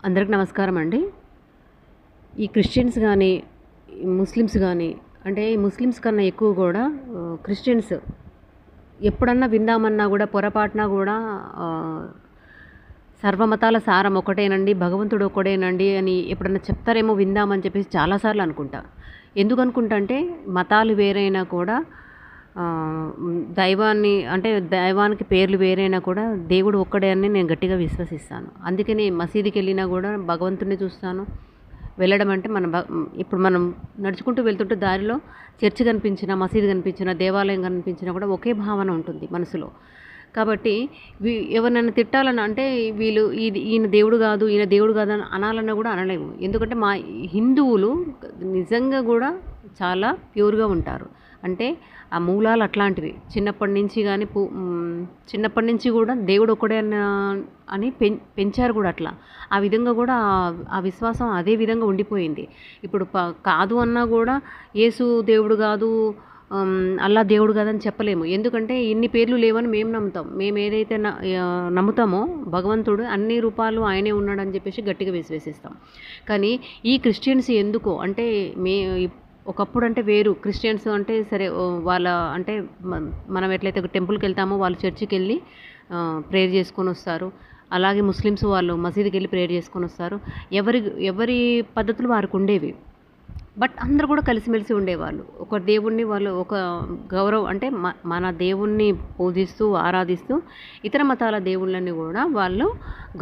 అందరికి నమస్కారం అండి. ఈ క్రిస్టియన్స్ గానీ, ముస్లిమ్స్ గానీ అంటే ఈ ముస్లిమ్స్ కన్నా ఎక్కువ గూడా క్రిస్టియన్స్ ఎప్పుడన్నా విందామన్నా గూడా పొరపాటున గూడా ఆహ్, సర్వమతాల సారం ఒకటేనండి, భగవంతుడు ఒక్కడేనండి అని ఎప్పుడన్నా చెప్తారేమో విందామని చెప్పేసి చాలా సార్లు అనుకుంటా. ఎందుకనుకుంటా అంటే మతాలు వేరైనా కూడా దైవాన్ని అంటే దైవానికి పేర్లు వేరైనా కూడా దేవుడు ఒక్కడే అని నేను గట్టిగా విశ్వసిస్తాను. అందుకని మసీదుకెళ్ళినా గూడా భగవంతుడిని చూస్తాను. వెళ్ళడం అంటే ఇప్పుడు మనం నడుచుకుంటూ వెళ్తుంటే దారిలో చర్చ్ కనిపించినా, మసీదు కనిపించినా, దేవాలయం కనిపించినా కూడా ఒకే భావన ఉంటుంది మనసులో. కాబట్టి ఎవరినైనా తిట్టాలన్నా అంటే ఈయన దేవుడు కాదు, ఈయన దేవుడు కాదు అని అనాలన్నా కూడా అనలేము. ఎందుకంటే మా హిందువులు నిజంగా కూడా చాలా ప్యూర్‌గా ఉంటారు. అంటే ఆ మూలాలు అట్లాంటివి. చిన్నప్పటి నుంచి గానీ చిన్నప్పటి నుంచి కూడా దేవుడు ఒక్కడే అని పెంచారు కూడా అట్లా. ఆ విధంగా కూడా ఆ విశ్వాసం అదే విధంగా ఉండిపోయింది. ఇప్పుడు కాదు అన్నా కూడా యేసు దేవుడు కాదు, అల్లా దేవుడు కాదని చెప్పలేము. ఎందుకంటే ఇన్ని పేర్లు లేవని మేము నమ్ముతాం. మేమేదైతే నమ్ముతామో భగవంతుడు అన్ని రూపాలు ఆయనే ఉన్నాడని చెప్పేసి గట్టిగా విశ్వసిస్తాం. కానీ ఈ క్రిస్టియన్స్ ఎందుకో అంటే ఒకప్పుడు అంటే వేరు. క్రిస్టియన్స్ అంటే సరే వాళ్ళ అంటే మనం ఎట్లయితే ఒక టెంపుల్‌కెళ్తామో వాళ్ళు చర్చికెళ్ళి ప్రేయర్ చేసుకొనొస్తారు. అలాగే ముస్లిమ్స్ వాళ్ళు మసీదుకెళ్ళి ప్రేయర్ చేసుకొనొస్తారు. ఎవరి పద్ధతులు వారికుండేవి. బట్ అందరూ కూడా కలిసిమెలిసి ఉండేవాళ్ళు. ఒక దేవుడిని వాళ్ళు ఒక గౌరవం అంటే మన దేవుణ్ణి పూజిస్తూ, ఆరాధిస్తూ ఇతర మతాల దేవుళ్ళని కూడా వాళ్ళు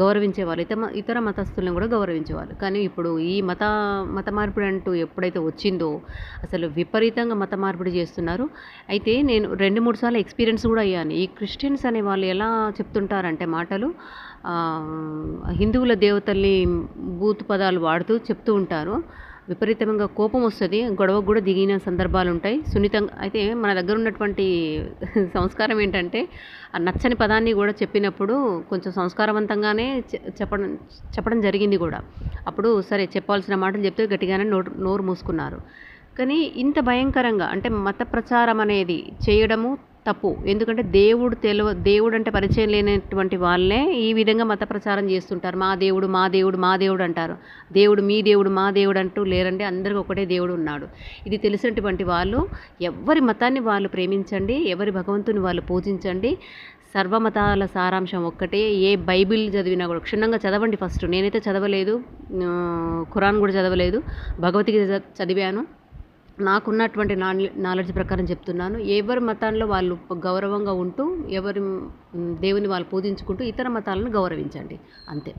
గౌరవించేవాళ్ళు. ఇతర మతస్థులను కూడా గౌరవించేవాళ్ళు. కానీ ఇప్పుడు ఈ మత మార్పిడి అంటూ ఎప్పుడైతే వచ్చిందో అసలు విపరీతంగా మత మార్పిడి చేస్తున్నారు. అయితే నేను 2, 3 సార్లు ఎక్స్‌పీరియన్స్ కూడా అయ్యాను. ఈ క్రిస్టియన్స్ అనే వాళ్ళు ఎలా చెప్తుంటారంటే మాటలు హిందువుల దేవతల్ని బూతు పదాలు వాడుతూ చెప్తూ ఉంటారు. విపరీతంగా కోపం వస్తుంది. గొడవకు కూడా దిగిన సందర్భాలు ఉంటాయి. సున్నితంగా అయితే మన దగ్గర ఉన్నటువంటి సంస్కారం ఏంటంటే ఆ నచ్చని పదాన్ని కూడా చెప్పినప్పుడు కొంచెం సంస్కారవంతంగానే చెప్పడం జరిగింది కూడా. అప్పుడు సరే చెప్పాల్సిన మాటలు చెప్తే గట్టిగానే నోరు మూసుకున్నారు. కానీ ఇంత భయంకరంగా అంటే మత ప్రచారం అనేది చేయడము తప్పు. ఎందుకంటే దేవుడు అంటే పరిచయం లేనటువంటి వాళ్ళే ఈ విధంగా మత ప్రచారం చేస్తుంటారు. మా దేవుడు, మా దేవుడు, మా దేవుడు అంటారు. దేవుడు మీ దేవుడు, మా దేవుడు అంటూ లేరండి. అందరికీ ఒకటే దేవుడు ఉన్నాడు. ఇది తెలిసినటువంటి వాళ్ళు ఎవరి మతాన్ని వాళ్ళు ప్రేమించండి, ఎవరి భగవంతుని వాళ్ళు పూజించండి. సర్వమతాల సారాంశం ఒక్కటే. ఏ బైబిల్ చదివినా కూడా క్షుణ్ణంగా చదవండి ఫస్ట్. నేనైతే చదవలేదు, ఖురాన్ కూడా చదవలేదు, భగవద్గీత చదివాను. నాకున్నటువంటి నాలెడ్జ్ ప్రకారం చెప్తున్నాను. ఎవరి మతాల్లో వాళ్ళు గౌరవంగా ఉంటూ, ఎవరి దేవుని వాళ్ళు పూజించుకుంటూ ఇతర మతాలను గౌరవించండి అంతే.